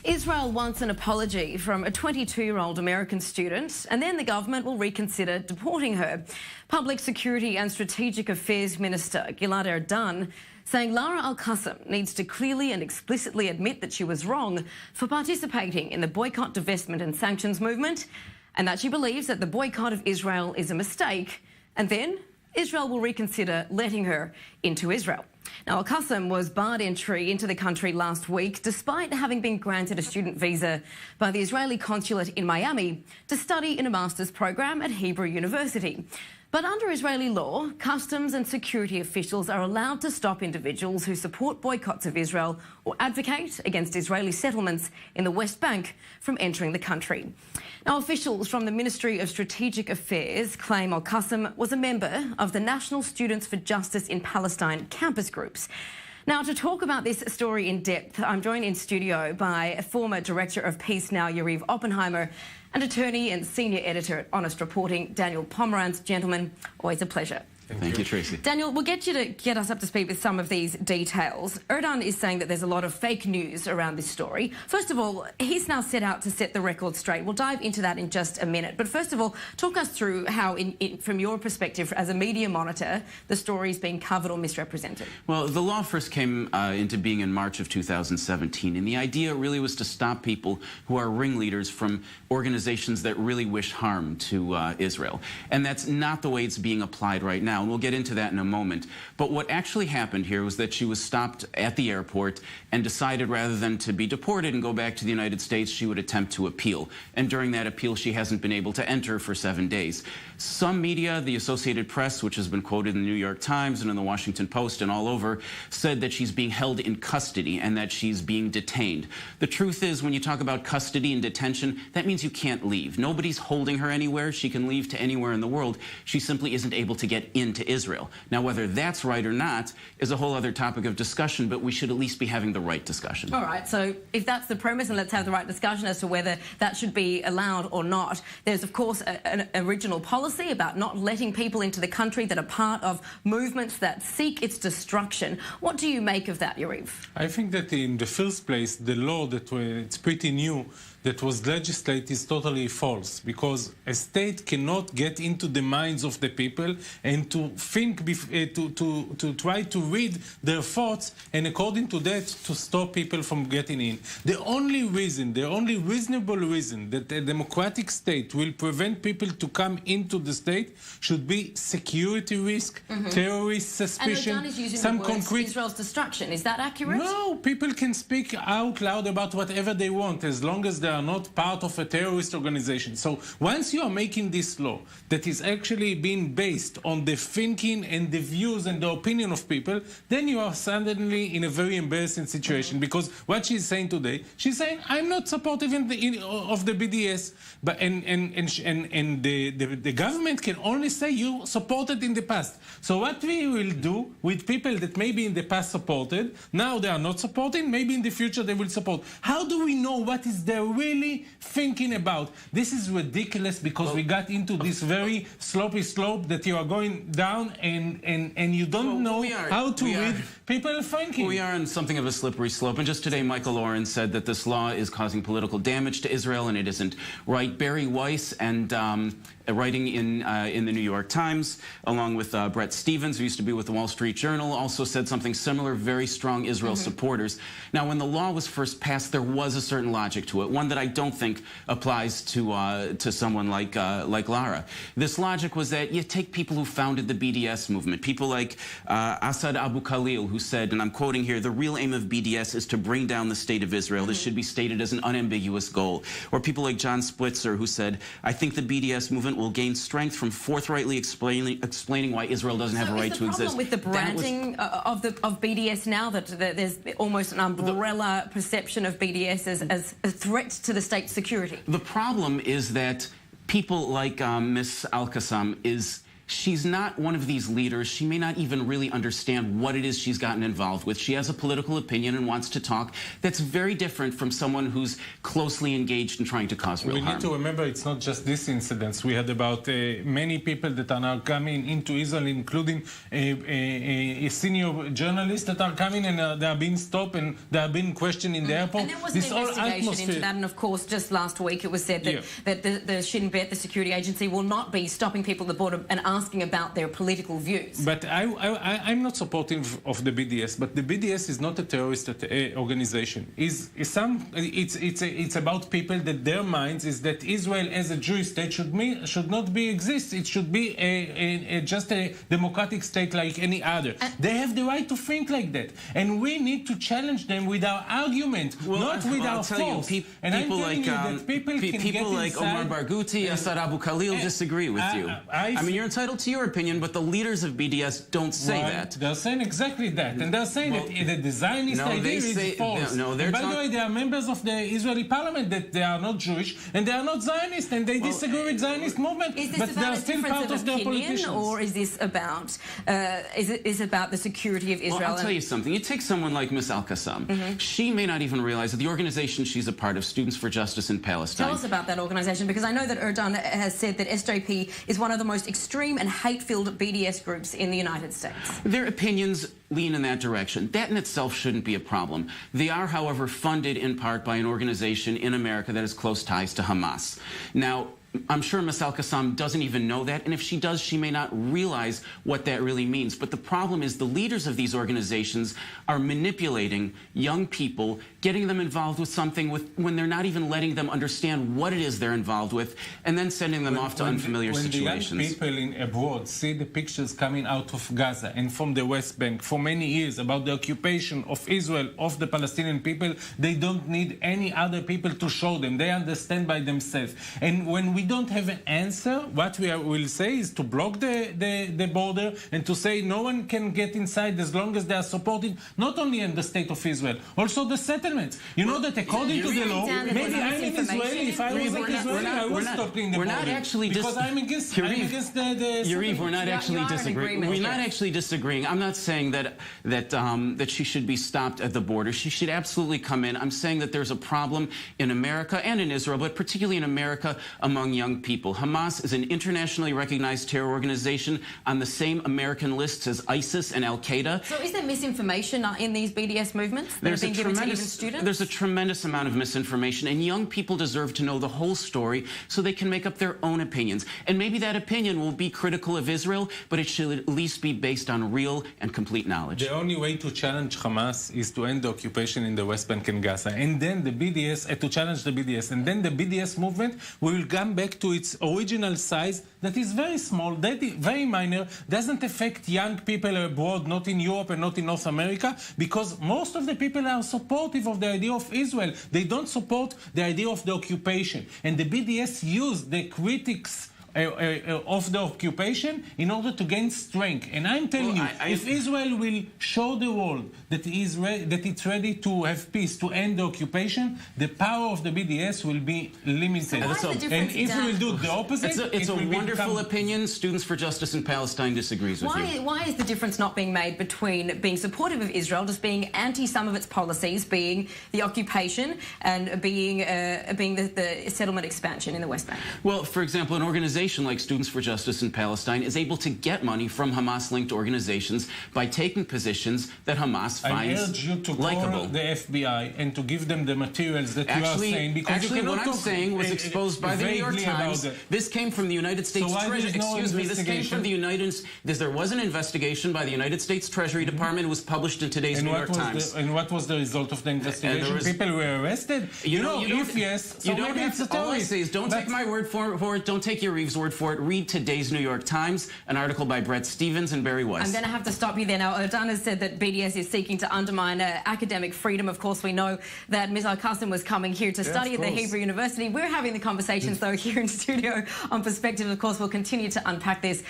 Israel wants an apology from a 22-year-old American student, and then the government will reconsider deporting her. Public Security and Strategic Affairs Minister Gilad Erdan saying Lara Al-Qassam needs to clearly and explicitly admit that she was wrong for participating in the boycott, divestment and sanctions movement, and that she believes that the boycott of Israel is a mistake, and then Israel will reconsider letting her into Israel. Now, Al-Qassam was barred entry into the country last week, despite having been granted a student visa by the Israeli consulate in Miami to study in a master's program at Hebrew University. But under Israeli law, customs and security officials are allowed to stop individuals who support boycotts of Israel or advocate against Israeli settlements in the West Bank from entering the country. Now, officials from the Ministry of Strategic Affairs claim Al-Qassam was a member of the National Students for Justice in Palestine campus groups. Now, to talk about this story in depth, I'm joined in studio by former Director of Peace Now, Yariv Oppenheimer, and attorney and senior editor at Honest Reporting, Daniel Pomerantz. Gentlemen, always a pleasure. Thank you, Tracy. Daniel, we'll get you to get us up to speed with some of these details. Erdan is saying that there's a lot of fake news around this story. First of all, he's now set out to set the record straight. We'll dive into that in just a minute. But first of all, talk us through how, from your perspective, as a media monitor, the story's been covered or misrepresented. Well, the law first came into being in March of 2017, and the idea really was to stop people who are ringleaders from organizations that really wish harm to Israel. And that's not the way it's being applied right now. And we'll get into that in a moment. But what actually happened here was that she was stopped at the airport and decided rather than to be deported and go back to the United States, she would attempt to appeal. And during that appeal, she hasn't been able to enter for 7 days. Some media, the Associated Press, which has been quoted in the New York Times and in the Washington Post and all over, said that she's being held in custody and that she's being detained. The truth is, when you talk about custody and detention, that means you can't leave. Nobody's holding her anywhere. She can leave to anywhere in the world. She simply isn't able to get into Israel. Now, whether that's right or not is a whole other topic of discussion, but we should at least be having the right discussion. All right, so if that's the premise, and let's have the right discussion as to whether that should be allowed or not. There's, of course, an original policy about not letting people into the country that are part of movements that seek its destruction. What do you make of that, Yariv? I think that in the first place, the law that it's pretty new, that was legislated, is totally false, because a state cannot get into the minds of the people and to think, to try to read their thoughts, and according to that, to stop people from getting in. The only reason, the only reasonable reason that a democratic state will prevent people to come into the state should be security risk, terrorist suspicion, and Erdan is using some the words concrete... Israel's destruction. Is that accurate? No, people can speak out loud about whatever they want, as long as they are not part of a terrorist organization. So once you are making this law that is actually being based on the thinking and the views and the opinion of people, then you are suddenly in a very embarrassing situation, because what she's saying today, she's saying, I'm not supportive of the BDS, but and the government can only say you supported in the past. So what we will do with people that maybe in the past supported, now they are not supporting, maybe in the future they will support. How do we know what is there really thinking about? This is ridiculous, because we got into this very slopey slope that you are going down and you don't know how to read people thinking. We are on something of a slippery slope, and just today Michael Oren said that this law is causing political damage to Israel, and it isn't right. Barry Weiss, and writing in the New York Times, along with Brett Stevens, who used to be with the Wall Street Journal, also said something similar, very strong Israel supporters. Now, when the law was first passed, there was a certain logic to it, one that I don't think applies to someone like Lara. This logic was that you take people who founded the BDS movement, people like Asad Abu Khalil, who said, and I'm quoting here, the real aim of BDS is to bring down the state of Israel. This should be stated as an unambiguous goal. Or people like John Splitzer, who said, I think the BDS movement will gain strength from forthrightly explaining why Israel doesn't have a right to exist. Is the problem with the branding of BDS now that there's almost an umbrella perception of BDS as a threat to the state's security? The problem is that people like Ms. Al-Qassam is she's not one of these leaders. She may not even really understand what it is she's gotten involved with. She has a political opinion and wants to talk. That's very different from someone who's closely engaged in trying to cause real harm. We need to remember it's not just this incident. We had about many people that are now coming into Israel, including a senior journalist that are coming and they are being stopped and they are being questioned in the airport. And there was an investigation into that, and of course, just last week it was said that, the Shin Bet, the security agency, will not be stopping people at the border and asking about their political views. But I'm not supportive of the BDS, but the BDS is not a terrorist organization. It's about people that their minds is that Israel as a Jewish state should not exist. It should be just a democratic state like any other. They have the right to think like that, and we need to challenge them with our argument, not with our force. And people like Omar Barghouti, Assad Abu Khalil disagree with you. I mean, you're entitled to your opinion, but the leaders of BDS don't say that. They're saying exactly that, and they're saying that the Zionist idea is false. And by the way, they are members of the Israeli parliament that they are not Jewish and they are not Zionist, and they disagree with Zionist movement. But they are still part of their politicians. Or is this about the security of Israel? Well, I'll tell you something. You take someone like Ms. Al-Qassam. She may not even realize that the organization she's a part of, Students for Justice in Palestine. Tell us about that organization, because I know that Erdogan has said that SJP is one of the most extreme and hate-filled BDS groups in the United States. Their opinions lean in that direction. That in itself shouldn't be a problem. They are, however, funded in part by an organization in America that has close ties to Hamas. Now, I'm sure Ms. Al-Qassam doesn't even know that, and if she does, she may not realize what that really means. But the problem is the leaders of these organizations are manipulating young people, getting them involved with something when they're not even letting them understand what it is they're involved with, and then sending them off to unfamiliar situations. When the young people abroad see the pictures coming out of Gaza and from the West Bank for many years about the occupation of Israel, of the Palestinian people, they don't need any other people to show them. They understand by themselves. And when we don't have an answer, what we will say is to block the border and to say no one can get inside as long as they are supported not only in the state of Israel, also the settlements. You know that according to the law, maybe I'm an Israeli. If I was an Israeli, I would stop in the border. Because I'm against the Yariv, we're not actually disagreeing. We're not actually disagreeing. I'm not saying that she should be stopped at the border. She should absolutely come in. I'm saying that there's a problem in America and in Israel, but particularly in America among young people. Hamas is an internationally recognized terror organization on the same American lists as ISIS and Al-Qaeda. So is there misinformation in these BDS movements that are being given to even students? There's a tremendous amount of misinformation, and young people deserve to know the whole story so they can make up their own opinions. And maybe that opinion will be critical of Israel, but it should at least be based on real and complete knowledge. The only way to challenge Hamas is to end the occupation in the West Bank and Gaza, and then the BDS, to challenge the BDS, and then the BDS movement will come back to its original size that is very small, that is very minor, doesn't affect young people abroad, not in Europe and not in North America, because most of the people are supportive of the idea of Israel. They don't support the idea of the occupation. And the BDS used the critics of the occupation in order to gain strength. And I'm telling you, if Israel will show the world that it's ready to have peace, to end the occupation, the power of the BDS will be limited. And if we will do the opposite, it's a wonderful opinion. Students for Justice in Palestine disagrees with you. Why is the difference not being made between being supportive of Israel, just being anti some of its policies, being the occupation, and being the settlement expansion in the West Bank? Well, for example, an organization like Students for Justice in Palestine is able to get money from Hamas-linked organizations by taking positions that Hamas finds likable. I urge you to call the FBI and to give them the materials that you are saying. Because actually, what I'm saying was exposed by the New York Times. This came from the United States Treasury. Excuse me, this came from the there was an investigation by the United States Treasury Department. It was published in today's New York Times. And what was the result of the investigation? People were arrested? If yes, so maybe it's a terrorist. All I say is don't take my word for it. Don't take Yariv's word for it. Read today's New York Times, an article by Brett Stevens and Barry Weiss. I'm going to have to stop you there now. Erdogan has said that BDS is seeking to undermine academic freedom. Of course, we know that Ms. Al-Qassam was coming here to study at the Hebrew University. We're having the conversations, though, here in studio on Perspective. Of course, we'll continue to unpack this.